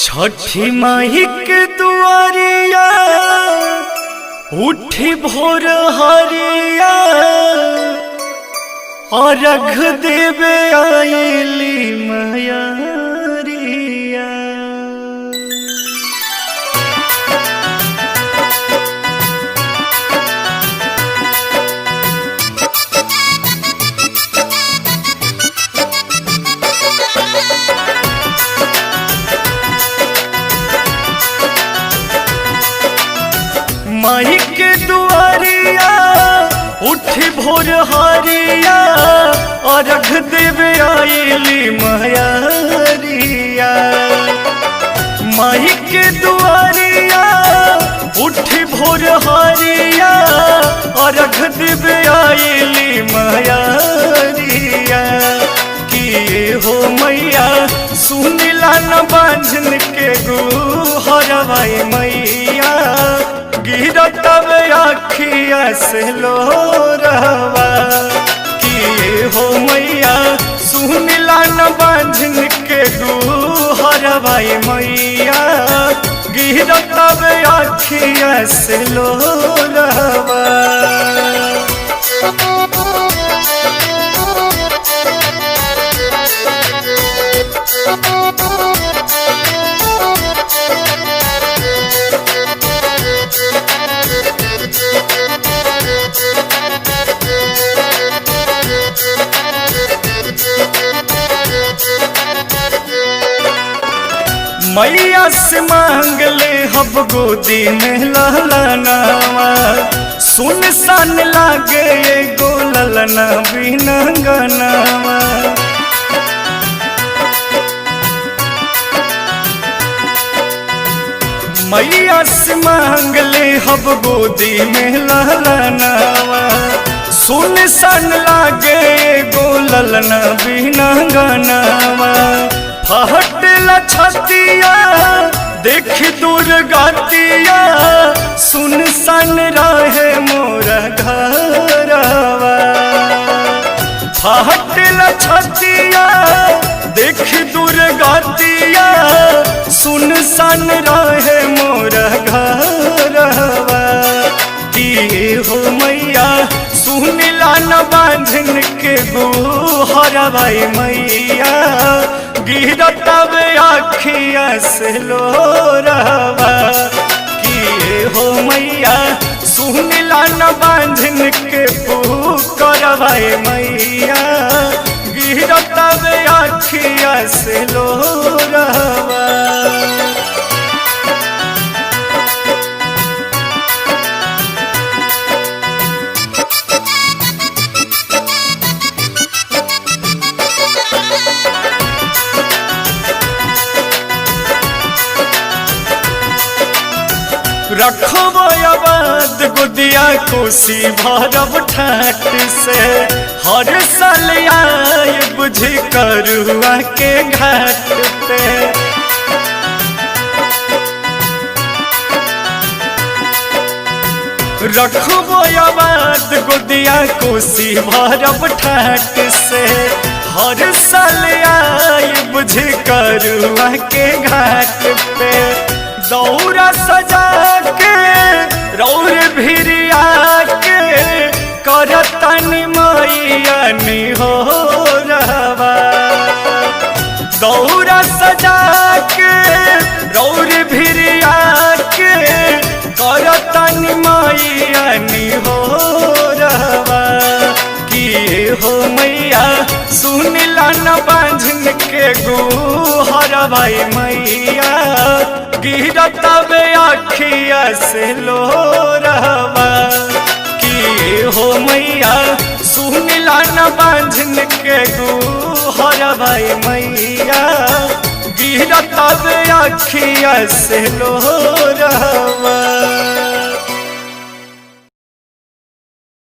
छठी माई के दुआरिया उठी भोर हरिया और रख देवे आइली मैया। माई के दुआरिया उठी भोर हरिया और रख देवे आइली मैया। माई के दुआरिया उठी भोर हरिया और रख देवे आइली मैया। किए हो मैया सुनिला न बांझन के गुहरवाई मैया। गिरतब आखिया से लोरवा किए हो मैया सुनिला न बांझन के गुहरवाई मैया। गिरतब आखिया से लोरवा। मैया से मांग ले हब गोदी में ललनावा। सुनसान लागे एगो ललना बिना गनावा। मैया से मांग ले हब गोदी में ललनावा। सुनसान लागे एगो ललना बिना गनावा। फहटला छतिया देख दूर गातिया सुनसान रहे मोरा घरवा। फहटला छतिया देख दूर गातिया सुनसान रहे मोरा घरवा। किए हो मैया सुनिला न बांझन के गुहरवाई मैया। गिरतब आखिया से लोरवा किए हो मैया सुनिला न बांझन के पुकारवाई मैया। गिरतब आखिया से लोरवा। रखब आबाद गुदिया कोसी भरब ठाट से। हर साल आए बुझी करुआ के घाट पे। रखब आबाद गुदिया कोसी भरब ठाट से। हर साल आए बुझी करुआ के घाट पे। दौरा सजा के रौर भिरिया के करतनी मैया निहोरवा। दौरा सजा के रौर भिरिया के करतनी मैया निहोरवा। किए हो मैया सुनिला न बांझन के गुहरवाई मैया। गिरतब आखिया से लोरवा किए हो मैया सुनिला न बांझन के गुहरवाई मैया। गिरतब आखिया से लोरवा।